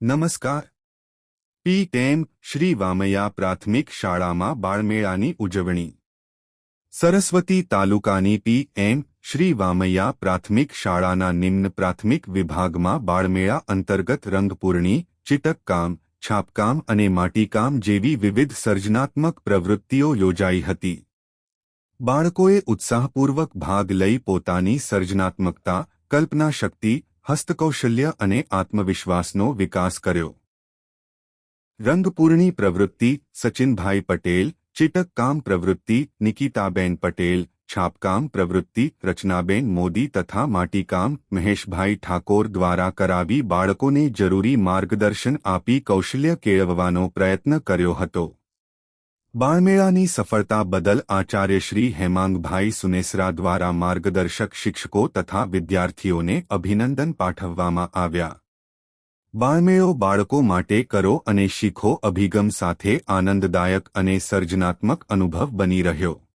નમસ્કાર. પી.એમ. શ્રી વામૈયા પ્રાથમિક શાળામાં બાળમેળાની ઉજવણી. સરસ્વતી તાલુકાની પી.એમ. શ્રી વામૈયા પ્રાથમિક શાળાના નિમ્ન પ્રાથમિક વિભાગમાં બાળમેળા અંતર્ગત રંગપૂરણી, ચિટકકામ, છાપકામ અને માટીકામ જેવી વિવિધ સર્જનાત્મક પ્રવૃત્તિઓ યોજાઈ હતી. બાળકોએ ઉત્સાહપૂર્વક ભાગ લઈ પોતાની સર્જનાત્મકતા, કલ્પનાશક્તિ, હસ્તકૌશલ્ય અને આત્મવિશ્વાસનો વિકાસ કર્યો. રંગપૂરણી પ્રવૃત્તિ સચિનભાઈ પટેલ, ચિટકકામ પ્રવૃત્તિ નિકિતાબેન પટેલ, છાપકામ પ્રવૃત્તિ રચનાબેન મોદી તથા માટીકામ મહેશભાઈ ઠાકોર દ્વારા કરાવી બાળકોને જરૂરી માર્ગદર્શન આપી કૌશલ્ય કેળવવાનો પ્રયત્ન કર્યો હતો. બાળમેળાની સફળતા બદલ આચાર્ય શ્રી હેમાંગભાઈ સુનેસરા દ્વારા માર્ગદર્શક શિક્ષકો તથા વિદ્યાર્થીઓને અભિનંદન પાઠવવામાં આવ્યા. બાળમેળો બાળકો માટે કરો અને શીખો અભિગમ સાથે આનંદદાયક અને સર્જનાત્મક અનુભવ બની રહ્યો.